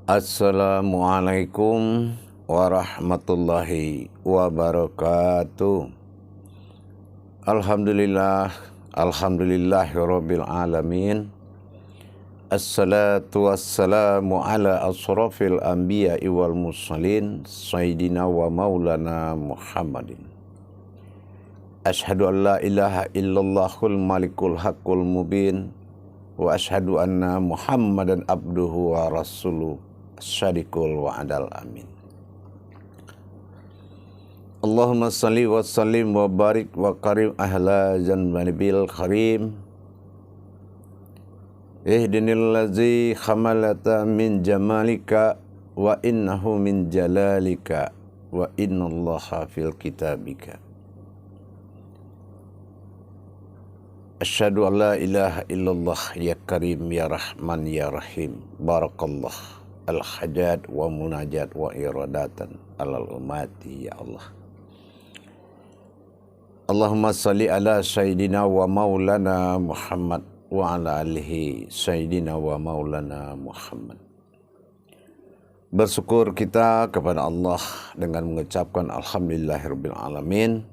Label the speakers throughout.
Speaker 1: Assalamualaikum warahmatullahi wabarakatuh. Alhamdulillahirabbil alamin. Assalatu wassalamu ala asrafil anbiya'i wal mursalin sayyidina wa maulana Muhammadin. Asyhadu an la ilaha illallahul malikul haqqul mubin wa asyhadu anna Muhammadan abduhu wa rasuluh syadikul wa'adal amin. Allahumma salli wa sallim wa barik wa karim ahla jannabil karim. Ihdinil ladzi khamalata min jamalika wa innahu min jalalika wa innallaha fil kitabika. Asyhadu an la ilaha illallah ya karim ya rahman ya rahim. Barakallah al-hajat wa munajat wa iradatan alal umati ya Allah. Allahumma salli ala sayyidina wa maulana Muhammad wa ala alihi sayyidina wa maulana Muhammad. Bersyukur kita kepada Allah dengan mengucapkan alhamdulillahirabbil alamin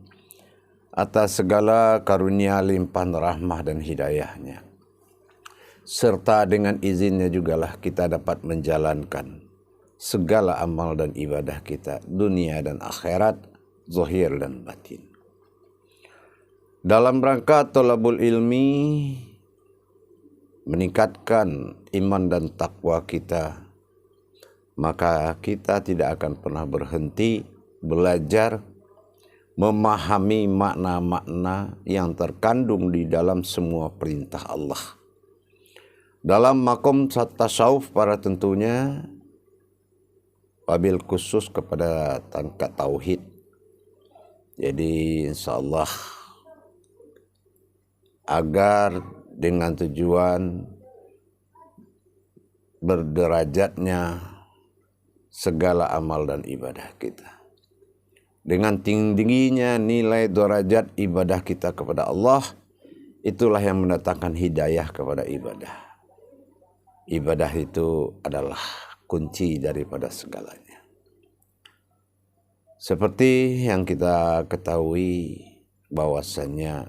Speaker 1: atas segala karunia limpahan rahmah dan hidayahnya. Serta dengan izinnya jugalah kita dapat menjalankan segala amal dan ibadah kita, dunia dan akhirat, zahir dan batin. Dalam rangka thalabul ilmi, meningkatkan iman dan takwa kita, maka kita tidak akan pernah berhenti belajar, memahami makna-makna yang terkandung di dalam semua perintah Allah. Dalam makom tasawuf para tentunya, wabil khusus kepada tangkat tauhid. Jadi insyaallah agar dengan tujuan berderajatnya segala amal dan ibadah kita, dengan tingginya nilai derajat ibadah kita kepada Allah, itulah yang mendatangkan hidayah kepada ibadah. Ibadah itu adalah kunci daripada segalanya. Seperti yang kita ketahui bahwasannya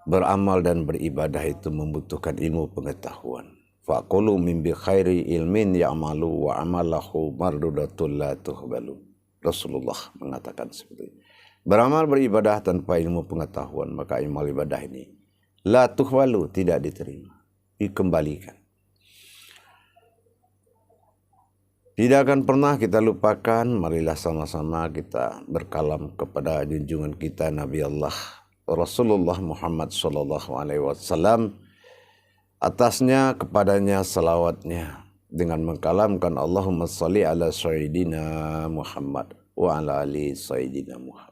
Speaker 1: beramal dan beribadah itu membutuhkan ilmu pengetahuan. Faqulu min bi khairi ilmin ya'malu wa amalahu mardudatul la tuhbalu. Rasulullah mengatakan seperti itu. Beramal beribadah tanpa ilmu pengetahuan, maka amal ibadah ini la tuhbalu, tidak diterima, dikembalikan. Tidak akan pernah kita lupakan, marilah sama-sama kita berkalam kepada junjungan kita Nabi Allah Rasulullah Muhammad sallallahu alaihi wasallam, atasnya kepadanya salawatnya, dengan mengkalamkan Allahumma salli ala sayyidina Muhammad wa ala ali sayyidina Muhammad.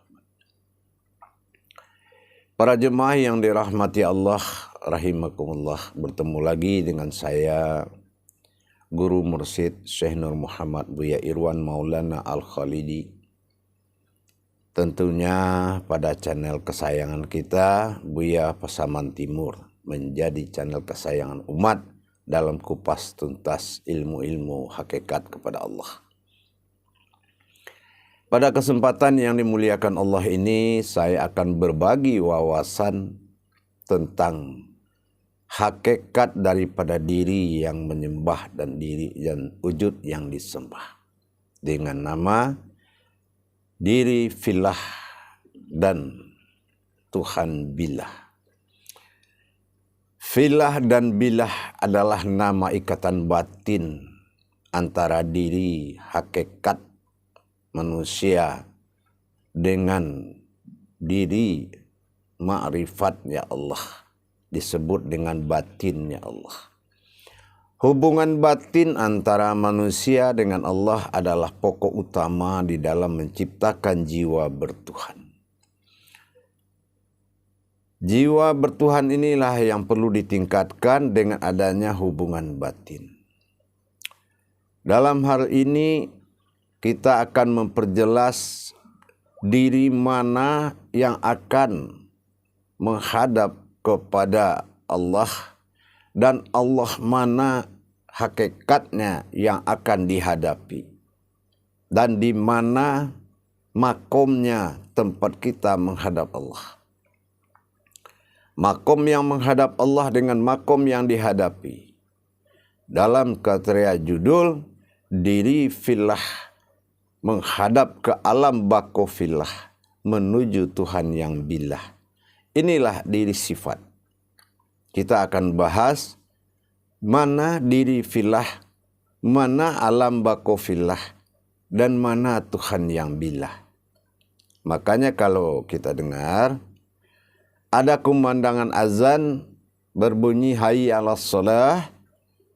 Speaker 1: Para jemaah yang dirahmati Allah rahimakumullah, bertemu lagi dengan saya Guru Mursyid Syekh Nur Muhammad Buya Irwan Maulana Al-Khalidi, tentunya pada channel kesayangan kita Buya Pasaman Timur, menjadi channel kesayangan umat dalam kupas tuntas ilmu-ilmu hakikat kepada Allah. Pada kesempatan yang dimuliakan Allah ini, saya akan berbagi wawasan tentang hakikat daripada diri yang menyembah dan diri dan wujud yang disembah, dengan nama diri filah dan Tuhan bilah. Filah dan bilah adalah nama ikatan batin antara diri hakikat manusia dengan diri ma'rifatnya Allah, disebut dengan batinnya Allah. Hubungan batin antara manusia dengan Allah adalah pokok utama di dalam menciptakan jiwa bertuhan. Jiwa bertuhan inilah yang perlu ditingkatkan dengan adanya hubungan batin. Dalam hal ini kita akan memperjelas diri mana yang akan menghadap kepada Allah dan Allah mana hakikatnya yang akan dihadapi dan di mana makomnya tempat kita menghadap Allah. Makom yang menghadap Allah dengan makom yang dihadapi. Dalam kriteria judul, diri fillah menghadap ke alam bako fillah menuju Tuhan yang billah. Inilah diri sifat. Kita akan bahas mana diri fillah, mana alam bako fillah, dan mana Tuhan yang billah. Makanya kalau kita dengar ada kumandangan azan berbunyi hayya 'alas shalah,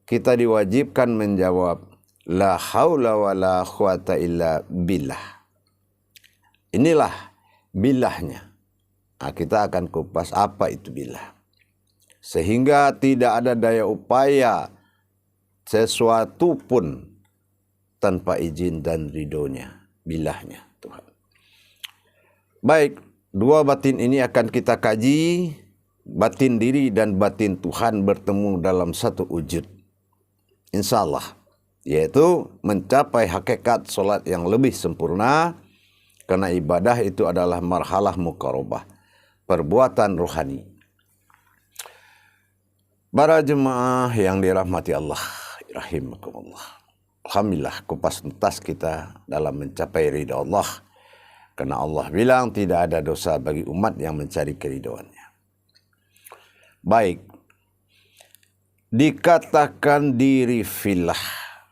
Speaker 1: kita diwajibkan menjawab la haula wala quwata illa billah. Inilah billahnya. Nah, kita akan kupas apa itu billah. Sehingga tidak ada daya upaya sesuatu pun tanpa izin dan ridhonya, billahnya Tuhan. Baik, dua batin ini akan kita kaji. Batin diri dan batin Tuhan bertemu dalam satu wujud. Insya Allah. Yaitu mencapai hakikat solat yang lebih sempurna. Karena ibadah itu adalah marhalah muqarabah. Perbuatan rohani. Para jemaah yang dirahmati Allah, rahimakumullah. Alhamdulillah kupas tuntas kita dalam mencapai ridha Allah. Karena Allah bilang tidak ada dosa bagi umat yang mencari keridhaannya. Baik. Dikatakan diri fillah,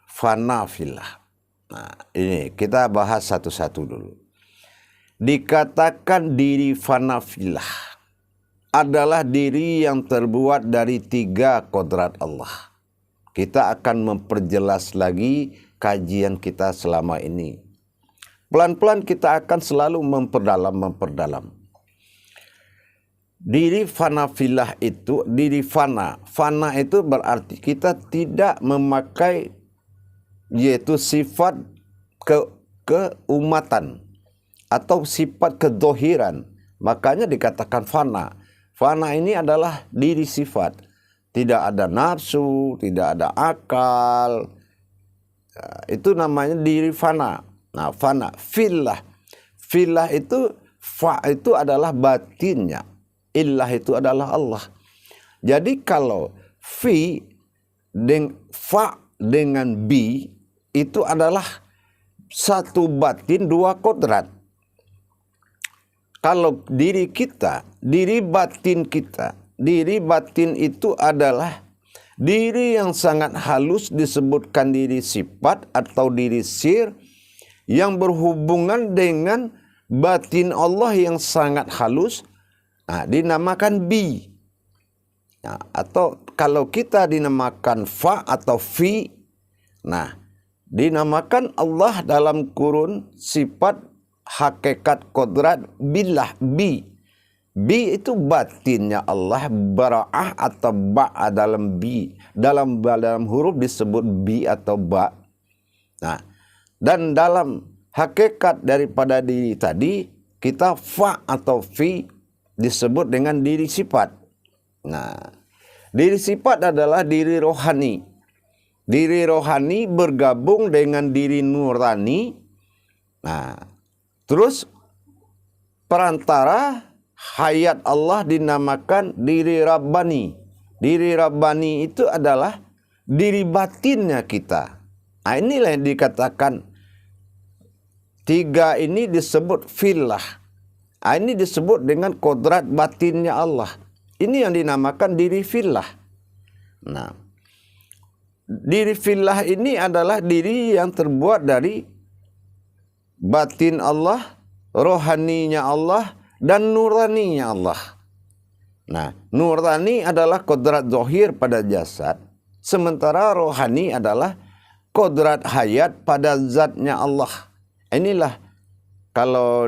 Speaker 1: fana fillah. Nah, ini kita bahas satu-satu dulu. Dikatakan diri fana fillah adalah diri yang terbuat dari 3 kodrat Allah. Kita akan memperjelas lagi kajian kita selama ini. Pelan-pelan kita akan selalu memperdalam. Diri fana fillah itu, diri fana. Fana itu berarti kita tidak memakai yaitu sifat keumatan atau sifat kedohiran. Makanya dikatakan fana. Fana ini adalah diri sifat. Tidak ada nafsu, tidak ada akal. Itu namanya diri fana. Nah, fana, fillah. Fillah itu, fa itu adalah batinnya. Illah itu adalah Allah. Jadi kalau fa dengan bi itu adalah satu batin 2 kodrat. Kalau diri kita, diri batin kita, diri batin itu adalah diri yang sangat halus disebutkan diri sifat atau diri sir yang berhubungan dengan batin Allah yang sangat halus. Nah, dinamakan bi. Nah, atau kalau kita dinamakan fa atau fi, nah, dinamakan Allah dalam kurun sifat hakikat kodrat billah bi. Bi itu batinnya Allah, bara'ah atau ba' dalam bi. Dalam huruf disebut bi atau ba. Nah, dan dalam hakikat daripada diri tadi, kita fa atau fi disebut dengan diri sifat. Nah, diri sifat adalah diri rohani. Diri rohani bergabung dengan diri nurani. Nah, terus perantara hayat Allah dinamakan diri Rabbani. Diri Rabbani itu adalah diri batinnya kita. Nah, inilah yang dikatakan 3 ini disebut fillah. Nah, ini disebut dengan kodrat batinnya Allah. Ini yang dinamakan diri fillah. Nah, diri fillah ini adalah diri yang terbuat dari batin Allah, rohaninya Allah, dan nuraninya Allah. Nah, nurani adalah kodrat zahir pada jasad, sementara rohani adalah kodrat hayat pada zatnya Allah. Inilah kalau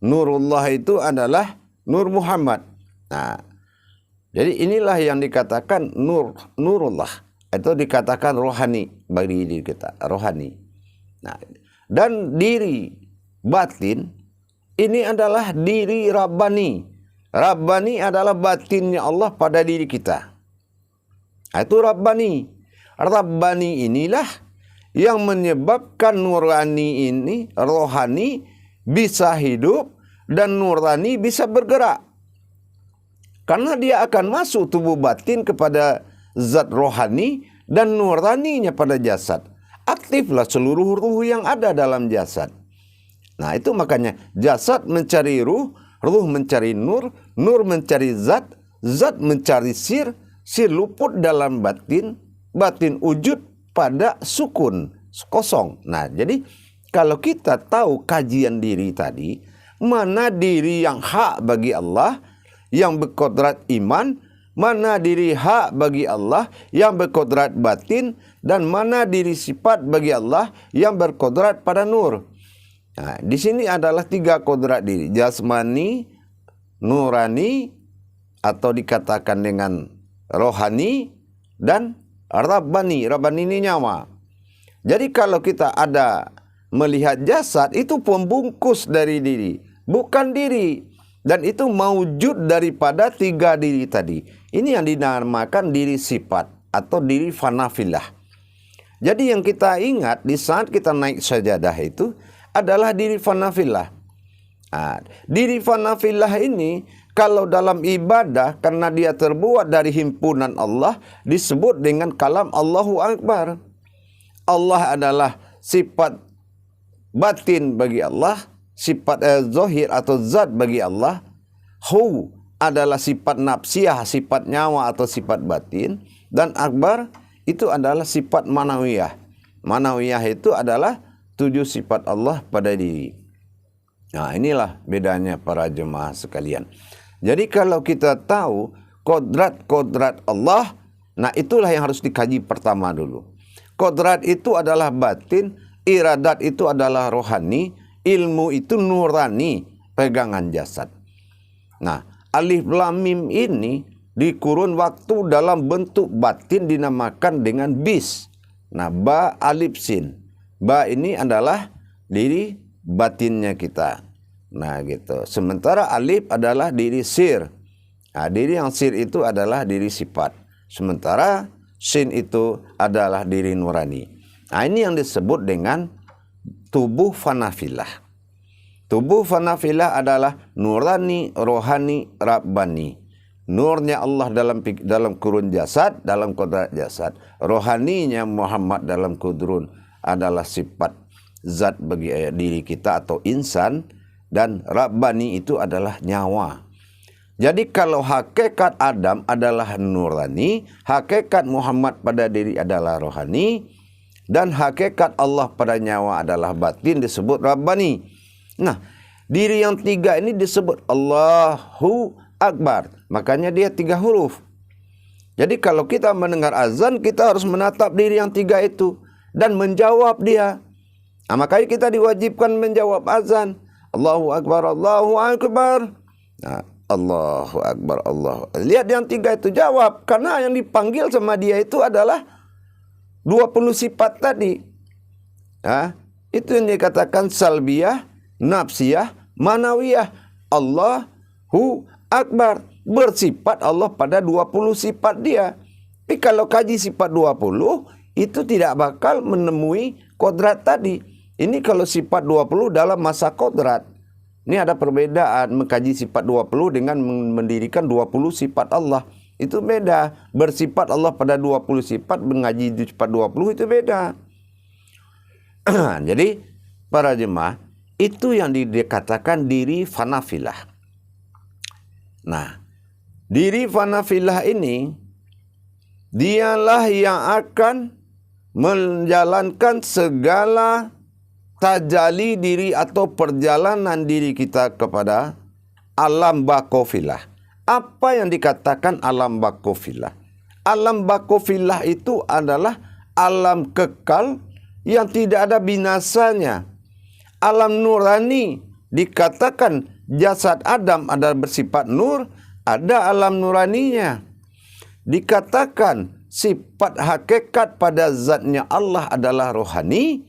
Speaker 1: nurullah itu adalah nur Muhammad. Nah, jadi inilah yang dikatakan nurullah. Itu dikatakan rohani bagi diri kita, rohani. Nah, dan diri batin ini adalah diri Rabbani. Rabbani adalah batinnya Allah pada diri kita. Itu Rabbani. Rabbani inilah yang menyebabkan nurani ini, rohani bisa hidup dan nurani bisa bergerak. Karena dia akan masuk tubuh batin kepada zat rohani dan nuraninya pada jasad. Aktiflah seluruh ruh yang ada dalam jasad. Nah itu makanya jasad mencari ruh, ruh mencari nur, nur mencari zat, zat mencari sir, sir luput dalam batin, batin wujud pada sukun, kosong. Nah jadi kalau kita tahu kajian diri tadi, mana diri yang hak bagi Allah, yang berkodrat iman, mana diri hak bagi Allah yang berkodrat batin, dan mana diri sifat bagi Allah yang berkodrat pada nur. Nah, di sini adalah 3 kodrat diri, jasmani, nurani, atau dikatakan dengan rohani, dan rabbani. Rabbani ini nyawa. Jadi kalau kita ada melihat jasad, itu pembungkus dari diri, bukan diri. Dan itu mewujud daripada 3 diri tadi. Ini yang dinamakan diri sifat atau diri fanafillah. Jadi yang kita ingat di saat kita naik sajadah itu adalah diri fanafillah. Nah, diri fanafillah ini kalau dalam ibadah karena dia terbuat dari himpunan Allah disebut dengan kalam Allahu Akbar. Allah adalah sifat batin bagi Allah, sifat zahir atau zat bagi Allah. Hu adalah sifat nafsiyah, sifat nyawa atau sifat batin. Dan akbar itu adalah sifat manawiyah. Manawiyah itu adalah 7 sifat Allah pada diri. Nah inilah bedanya para jemaah sekalian. Jadi kalau kita tahu kodrat-kodrat Allah, nah itulah yang harus dikaji pertama dulu. Kodrat itu adalah batin, iradat itu adalah rohani, ilmu itu nurani, pegangan jasad. Nah, alif lam mim ini di kurun waktu dalam bentuk batin dinamakan dengan bis. Nah, ba alif sin. Ba ini adalah diri batinnya kita. Nah, gitu. Sementara alif adalah diri sir. Nah, diri yang sir itu adalah diri sifat. Sementara sin itu adalah diri nurani. Nah, ini yang disebut dengan tubuh fanafillah. Tubuh fanafillah adalah nurani, rohani, rabbani. Nurnya Allah dalam kurun jasad, dalam kodrat jasad. Rohaninya Muhammad dalam kudrun adalah sifat zat bagi diri kita atau insan. Dan rabbani itu adalah nyawa. Jadi kalau hakikat Adam adalah nurani, hakikat Muhammad pada diri adalah rohani, dan hakikat Allah pada nyawa adalah batin disebut rabbani. Nah, diri yang 3 ini disebut Allahu Akbar. Makanya dia 3 huruf. Jadi kalau kita mendengar azan, kita harus menatap diri yang 3 itu dan menjawab dia. Nah, makanya kita diwajibkan menjawab azan. Allahu Akbar, Allahu Akbar. Nah, Allahu Akbar, Allah. Lihat yang 3 itu jawab. Karena yang dipanggil sama dia itu adalah 20 sifat tadi. Nah, itu yang dikatakan salbiyah, nafsiyah, manawiyah. Allahu Akbar. Bersifat Allah pada 20 sifat dia. Tapi kalau kaji sifat 20, itu tidak bakal menemui kodrat tadi. Ini kalau sifat 20 dalam masa kodrat. Ini ada perbedaan mengkaji sifat 20 dengan mendirikan 20 sifat Allah. Itu beda. Bersifat Allah pada 20 sifat, mengaji sifat 20 itu beda. Jadi para jemaah, itu yang dikatakan diri fanafillah. Nah, diri fanafillah ini dialah yang akan menjalankan segala tajali diri atau perjalanan diri kita kepada alam bakofilah. Apa yang dikatakan alam bakofilah? Alam bakofilah itu adalah alam kekal yang tidak ada binasanya. Alam nurani dikatakan jasad Adam adalah bersifat nur, ada alam nuraninya. Dikatakan sifat hakikat pada zatnya Allah adalah rohani,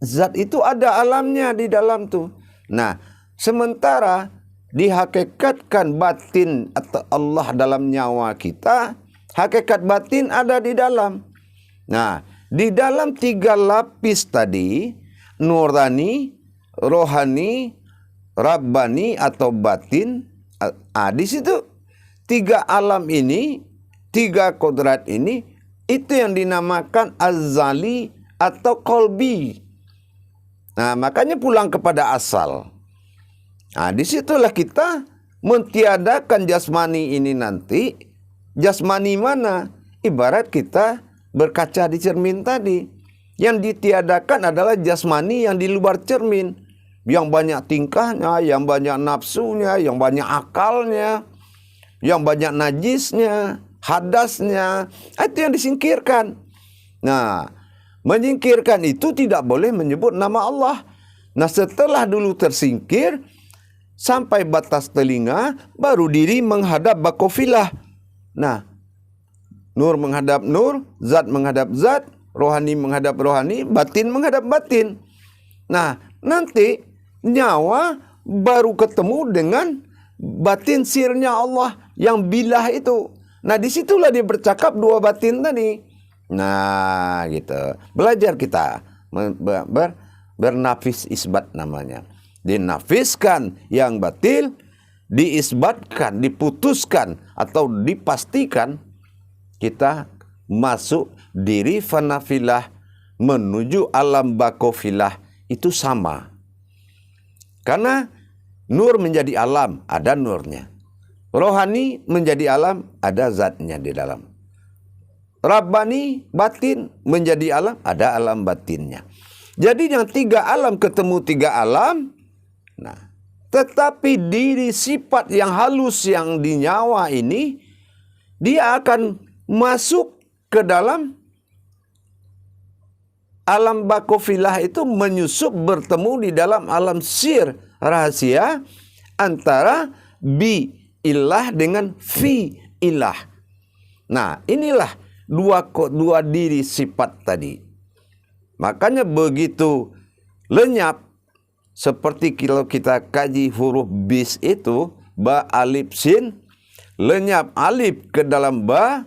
Speaker 1: zat itu ada alamnya di dalam tu. Nah, sementara dihakikatkan batin atau Allah dalam nyawa kita, hakikat batin ada di dalam. Nah, di dalam 3 lapis tadi, nurani, rohani, rabbani atau batin, di situ 3 alam ini, 3 kodrat ini, itu yang dinamakan azali atau kolbi. Nah, makanya pulang kepada asal. Nah, disitulah kita mentiadakan jasmani ini nanti. Jasmani mana? Ibarat kita berkaca di cermin tadi. Yang ditiadakan adalah jasmani yang di luar cermin. Yang banyak tingkahnya, yang banyak nafsunya, yang banyak akalnya, yang banyak najisnya, hadasnya. Itu yang disingkirkan. Nah, menyingkirkan itu tidak boleh menyebut nama Allah. Nah, setelah dulu tersingkir, sampai batas telinga, baru diri menghadap bakofilah. Nah, nur menghadap nur, zat menghadap zat, rohani menghadap rohani, batin menghadap batin. Nah, nanti nyawa baru ketemu dengan batin sirnya Allah yang bilah itu. Nah, disitulah dia bercakap 2 batin tadi. Nah, gitu. Belajar kita bernafis isbat namanya. Dinafiskan yang batil, diisbatkan, diputuskan atau dipastikan kita masuk diri fanafilah menuju alam bakofilah itu sama. Karena nur menjadi alam, ada nurnya. Rohani menjadi alam, ada zatnya di dalam. Rabbani, batin menjadi alam, ada alam batinnya. Jadi yang 3 alam ketemu 3 alam. Nah, tetapi diri sifat yang halus yang di nyawa ini, dia akan masuk ke dalam alam bakofilah itu, menyusup bertemu di dalam alam sir rahasia antara bi ilah dengan fi ilah. Nah, inilah dua diri sifat tadi. Makanya begitu lenyap, seperti kalau kita kaji huruf bis itu, ba alif sin, lenyap alif ke dalam ba,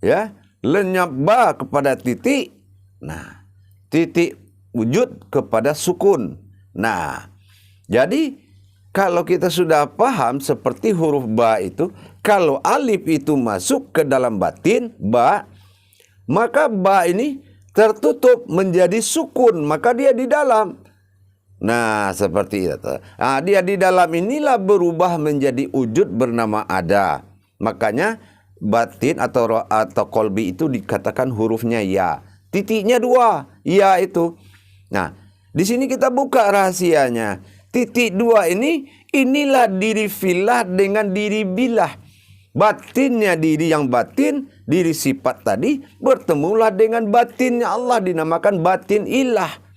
Speaker 1: ya, lenyap ba kepada titik. Nah, titik wujud kepada sukun. Nah, jadi kalau kita sudah paham seperti huruf ba itu, kalau alif itu masuk ke dalam batin ba, maka ba ini tertutup menjadi sukun, maka dia di dalam. Nah, seperti itu. Nah, dia di dalam inilah berubah menjadi wujud bernama ada. Makanya batin atau kolbi itu dikatakan hurufnya ya. Titiknya 2, ya itu. Nah, di sini kita buka rahasianya. Titik 2 ini, inilah diri filah dengan diri bilah. Batinnya diri yang batin, diri sifat tadi, bertemulah dengan batinnya Allah, dinamakan batin ilah.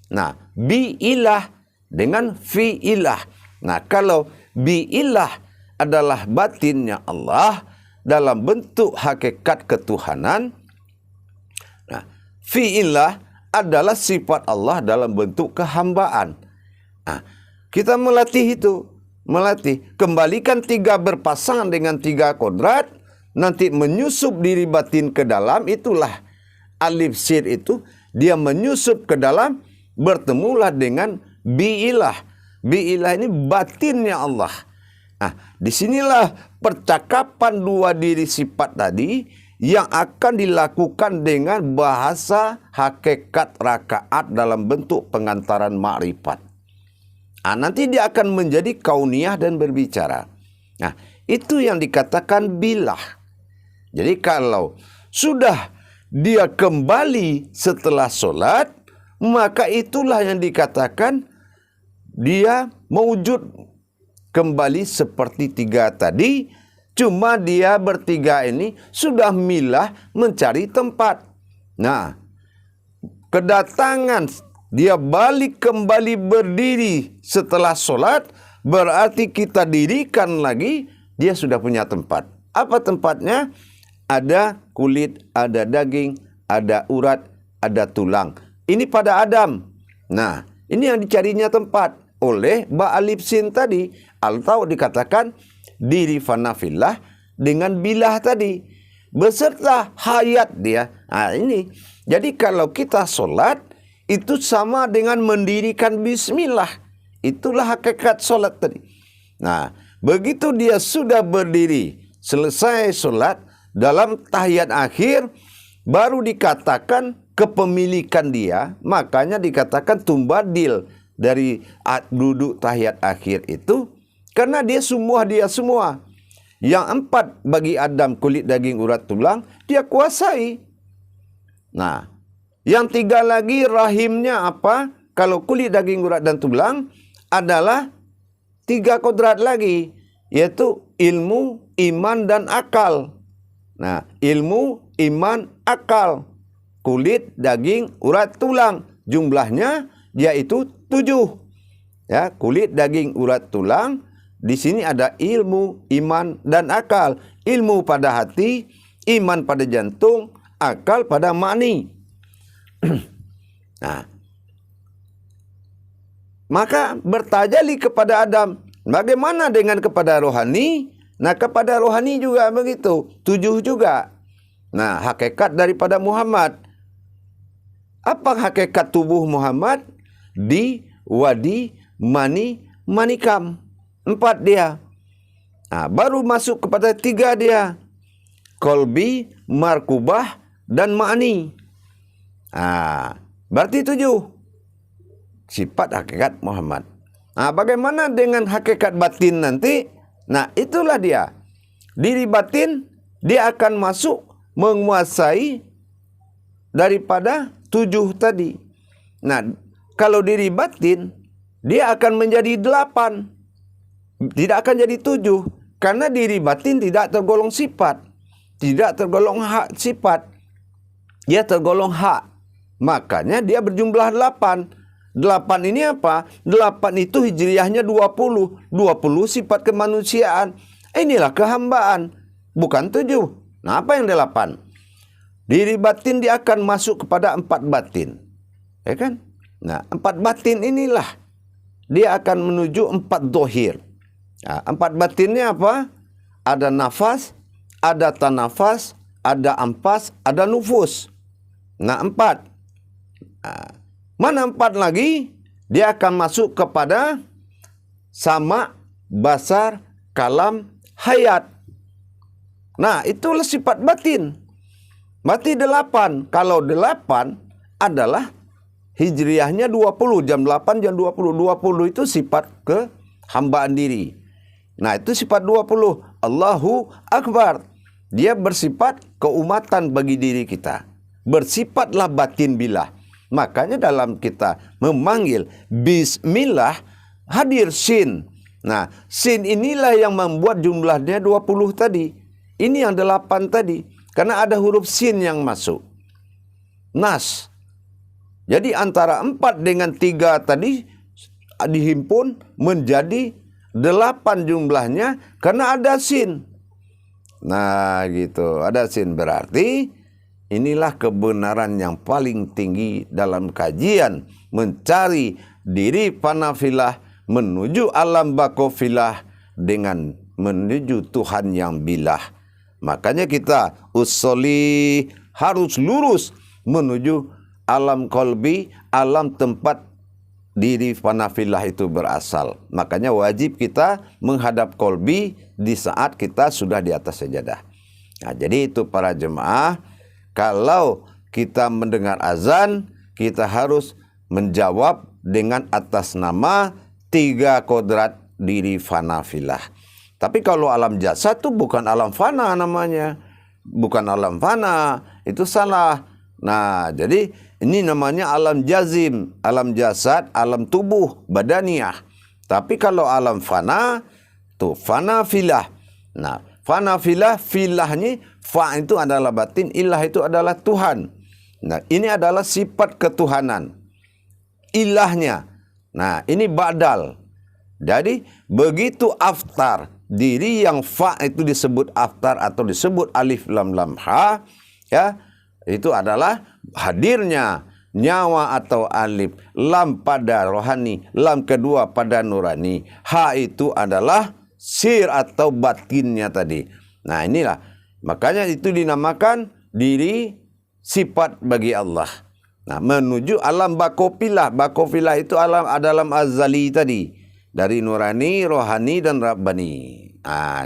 Speaker 1: Nah, bi ilah dengan fi ilah. Nah, kalau bi ilah adalah batinnya Allah dalam bentuk hakikat ketuhanan. Nah, fi ilah adalah sifat Allah dalam bentuk kehambaan. Nah, kita melatih itu. Melatih. Kembalikan 3 berpasangan dengan 3 kodrat. Nanti menyusup diri batin ke dalam. Itulah alif sir itu. Dia menyusup ke dalam. Bertemulah dengan bi'ilah. Bi'ilah ini batinnya Allah. Nah, disinilah percakapan 2 diri sifat tadi yang akan dilakukan dengan bahasa hakikat rakaat dalam bentuk pengantaran ma'rifat. Nah, nanti dia akan menjadi kauniyah dan berbicara. Nah, itu yang dikatakan bilah. Jadi kalau sudah dia kembali setelah sholat, maka itulah yang dikatakan dia mewujud kembali seperti 3 tadi. Cuma dia bertiga ini sudah milah mencari tempat. Nah, kedatangan dia balik kembali berdiri setelah sholat, berarti kita dirikan lagi, dia sudah punya tempat. Apa tempatnya? Ada kulit, ada daging, ada urat, ada tulang. Ini pada Adam. Nah, ini yang dicarinya tempat oleh ba alif sin tadi. Atau dikatakan diri fanafillah dengan bilah tadi. beserta hayat dia. Ini. Jadi kalau kita solat, itu sama dengan mendirikan bismillah. Itulah hakikat solat tadi. Nah, begitu dia sudah berdiri, selesai solat, dalam tahiyat akhir, baru dikatakan kepemilikan dia. Makanya dikatakan tumbadil dari duduk tahiyat akhir itu. Karena dia semua. Yang 4 bagi Adam, kulit, daging, urat, tulang, dia kuasai. Nah, yang 3 lagi rahimnya apa? Kalau kulit, daging, urat, dan tulang adalah 3 kodrat lagi, yaitu ilmu, iman, dan akal. Nah, ilmu, iman, akal, kulit, daging, urat, tulang, jumlahnya yaitu 7. Ya, kulit, daging, urat, tulang. Di sini ada ilmu, iman, dan akal. Ilmu pada hati, iman pada jantung, akal pada mani. Nah, maka bertajali kepada Adam. Bagaimana dengan kepada rohani? Nah, kepada rohani juga begitu. 7 juga. Nah, hakikat daripada Muhammad. Apa hakikat tubuh Muhammad? Di, wadi, mani, manikam. 4 dia. Nah, baru masuk kepada 3 dia. Kolbi, markubah, dan ma'ni. Berarti 7 sifat hakikat Muhammad. Nah, bagaimana dengan hakikat batin nanti? Nah, itulah dia. Diri batin, dia akan masuk menguasai daripada 7 tadi. Nah, kalau diri batin, dia akan menjadi 8. Tidak akan jadi 7. Karena diri batin tidak tergolong sifat. Tidak tergolong hak sifat. Dia tergolong hak. Makanya dia berjumlah 8. 8 ini apa? 8 itu hijriahnya 20. 20 sifat kemanusiaan. Inilah kehambaan. Bukan 7. Nah, apa yang 8? Diri batin dia akan masuk kepada 4 batin. Ya kan? Nah, 4 batin inilah dia akan menuju 4 dohir. Nah, 4 batinnya apa? Ada nafas, ada tanafas, ada ampas, ada nufus. Nah, 4. Nah, mana 4 lagi? Dia akan masuk kepada sama, basar, kalam, hayat. Nah, itulah sifat batin. Berarti 8. Kalau 8 adalah hijriahnya 20. Jam 8, jam 20. 20 itu sifat kehambaan diri. Nah, itu sifat 20. Allahu Akbar. Dia bersifat keumatan bagi diri kita. Bersifatlah batin billah. Makanya dalam kita memanggil bismillah, hadir sin. Nah, sin inilah yang membuat jumlahnya 20 tadi. Ini yang 8 tadi. Karena ada huruf sin yang masuk. Nas. Jadi antara 4 dengan 3 tadi dihimpun menjadi 8 jumlahnya karena ada sin. Nah, gitu. Ada sin berarti inilah kebenaran yang paling tinggi dalam kajian mencari diri panafilah menuju alam bakofilah dengan menuju Tuhan yang bilah. Makanya kita usoli harus lurus menuju alam kolbi, alam tempat diri panafilah itu berasal. Makanya wajib kita menghadap kolbi di saat kita sudah di atas sajadah. Nah, jadi itu para jemaah, kalau kita mendengar azan, kita harus menjawab dengan atas nama 3 kodrat diri fanafilah. Tapi kalau alam jasad itu bukan alam fana namanya. Bukan alam fana, itu salah. Nah, jadi ini namanya alam jazim, alam jasad, alam tubuh, badaniyah. Tapi kalau alam fana, itu fanafilah. Nah, fanafilah, filahnya, fa itu adalah batin, ilah itu adalah Tuhan. Nah, ini adalah sifat ketuhanan. Ilahnya. Nah, ini badal. Jadi, begitu aftar, diri yang fa itu disebut aftar atau disebut alif lam lam ha, ya, itu adalah hadirnya nyawa atau alif, lam pada rohani, lam kedua pada nurani, ha itu adalah sir atau batinnya tadi. Nah, inilah Makanya itu dinamakan diri sifat bagi Allah. Nah, menuju alam bakofilah. Bakofilah itu alam azali tadi. Dari nurani, rohani, dan rabbani.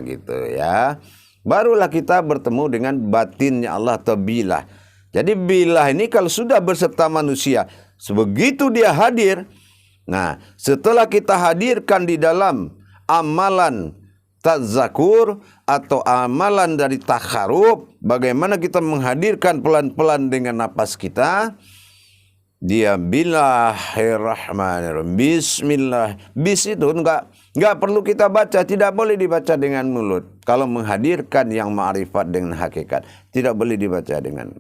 Speaker 1: Gitu ya. Barulah kita bertemu dengan batinnya Allah atau bilah. Jadi bilah ini kalau sudah berserta manusia, sebegitu dia hadir, nah setelah kita hadirkan di dalam amalan tazakur atau amalan dari takharub, bagaimana kita menghadirkan pelan-pelan dengan napas kita, dia Bismillahirrahmanirrahim. Bismillah. Bis itu enggak perlu kita baca, tidak boleh dibaca dengan mulut. Kalau menghadirkan yang ma'rifat dengan hakikat, tidak boleh dibaca dengan.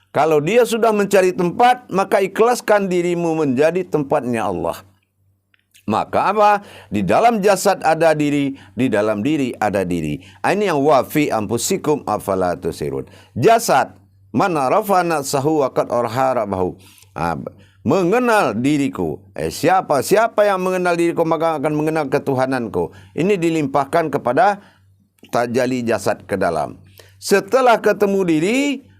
Speaker 1: Kalau dia sudah mencari tempat, maka ikhlaskan dirimu menjadi tempatnya Allah. Maka apa? Di dalam jasad ada diri, di dalam diri ada diri. Ini yang wafi ampusikum afala tusirun. Jasad man rafa nafsahu wa qad arharabahu. Mengenal diriku. Siapa yang mengenal diriku maka akan mengenal ketuhananku. Ini dilimpahkan kepada tajalli jasad ke dalam. Setelah ketemu diri,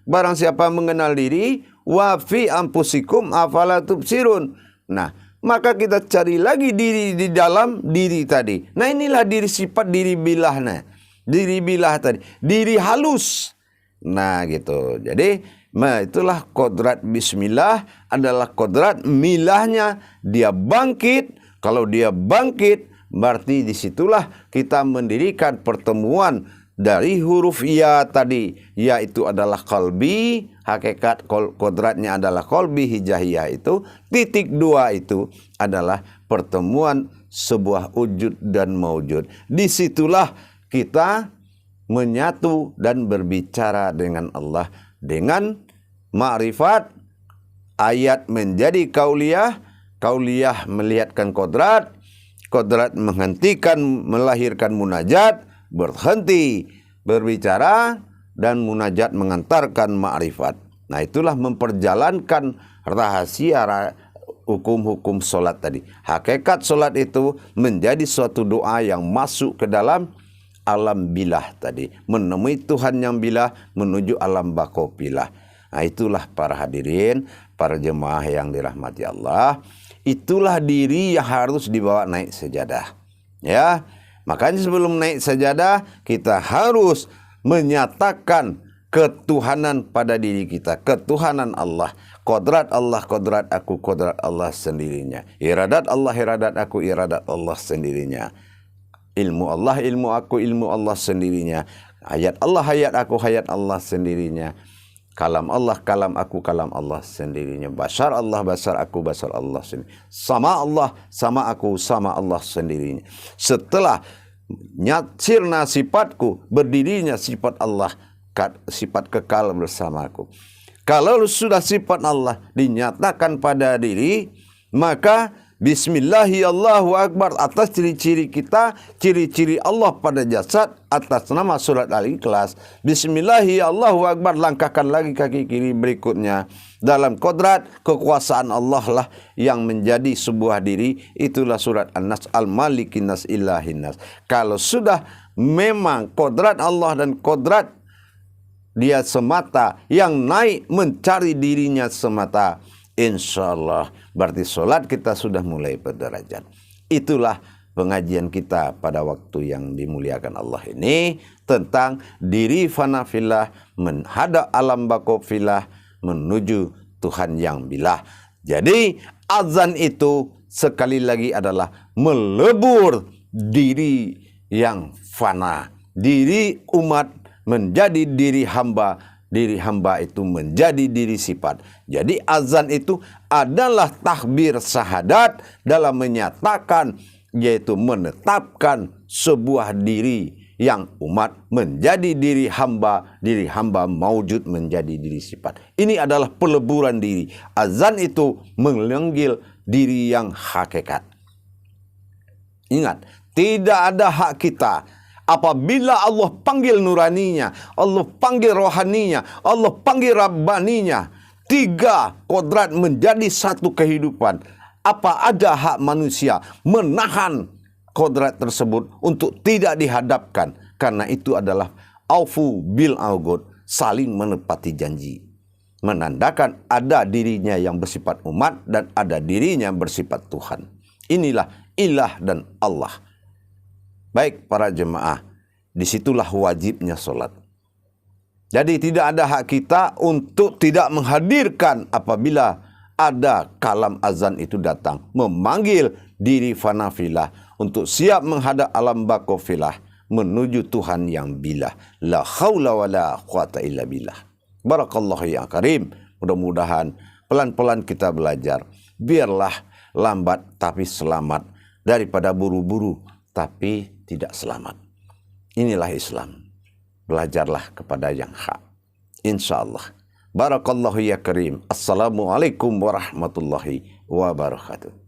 Speaker 1: barang siapa mengenal diri, wa fi anfusikum afala tubsirun. Nah, maka kita cari lagi diri di dalam diri tadi. Nah, inilah diri sifat diri bilahnya. Diri bilah tadi. Diri halus. Nah, gitu. Jadi, itulah kodrat bismillah adalah kodrat milahnya. Dia bangkit. Kalau dia bangkit, berarti disitulah kita mendirikan pertemuan dari huruf ya tadi. Ya itu adalah qalbi. Hakikat kodratnya adalah qalbi hijahiyah itu. Titik 2 itu adalah pertemuan sebuah wujud dan maujud. Disitulah kita menyatu dan berbicara dengan Allah. Dengan ma'rifat, ayat menjadi kauliyah. Kauliyah melihatkan kodrat. Kodrat menghentikan, melahirkan munajat. Berhenti berbicara. Dan munajat mengantarkan ma'rifat. Nah, itulah memperjalankan rahasia hukum-hukum solat tadi. Hakikat solat itu menjadi suatu doa yang masuk ke dalam alam bilah tadi. Menemui Tuhan yang bilah menuju alam bakopilah. Nah, itulah para hadirin, para jemaah yang dirahmati Allah. Itulah diri yang harus dibawa naik sajadah. Ya, makanya sebelum naik sajadah kita harus menyatakan ketuhanan pada diri kita. Ketuhanan Allah. Kodrat Allah, kodrat aku, kodrat Allah sendirinya. Iradat Allah, iradat aku, iradat Allah sendirinya. Ilmu Allah, ilmu aku, ilmu Allah sendirinya. Hayat Allah, hayat aku, hayat Allah sendirinya. Kalam Allah, kalam aku, kalam Allah sendirinya. Basar Allah, basar aku, basar Allah sendirinya. Sama Allah, sama aku, sama Allah sendirinya. Setelah sirna sifatku, berdirinya sifat Allah, sifat kekal bersamaku. Kalau sudah sifat Allah dinyatakan pada diri, maka Bismillahi Allahu Akbar atas ciri-ciri kita, ciri-ciri Allah pada jasad atas nama surat Al-Ikhlas. Bismillahi Allahu Akbar, langkahkan lagi kaki kiri berikutnya. Dalam kodrat kekuasaan Allah lah yang menjadi sebuah diri. Itulah surat An-Nas, Al-Malikin Nas Ilahin Nas. Kalau sudah memang kodrat Allah dan kodrat dia semata yang naik mencari dirinya semata, insya Allah berarti solat kita sudah mulai berderajat. Itulah pengajian kita pada waktu yang dimuliakan Allah ini tentang diri fanafillah menghadap alam bakofilah menuju Tuhan yang bilah. Jadi azan itu sekali lagi adalah melebur diri yang fana, diri umat menjadi diri hamba. Diri hamba itu menjadi diri sifat. Jadi azan itu adalah takbir syahadat dalam menyatakan, yaitu menetapkan sebuah diri yang umat menjadi diri hamba maujud menjadi diri sifat. Ini adalah peleburan diri. Azan itu memanggil diri yang hakikat. Ingat, tidak ada hak kita. Apabila Allah panggil nuraninya, Allah panggil rohaninya, Allah panggil rabbaninya, 3 kodrat menjadi satu kehidupan. Apa ada hak manusia menahan kodrat tersebut untuk tidak dihadapkan? Karena itu adalah aufu bil uqud, saling menepati janji. Menandakan ada dirinya yang bersifat umat dan ada dirinya yang bersifat Tuhan. Inilah ilah dan Allah. Baik para jemaah, disitulah wajibnya sholat. Jadi tidak ada hak kita untuk tidak menghadirkan apabila ada kalam azan itu datang. Memanggil diri fanafilah untuk siap menghadap alam bakofilah menuju Tuhan yang bilah. La haula wa la quwata illa billah. Barakallahu ya karim. Mudah-mudahan pelan-pelan kita belajar. Biarlah lambat tapi selamat daripada buru-buru tapi tidak selamat. Inilah Islam. Belajarlah kepada yang hak. InsyaAllah. Barakallahu ya karim. Assalamualaikum warahmatullahi wabarakatuh.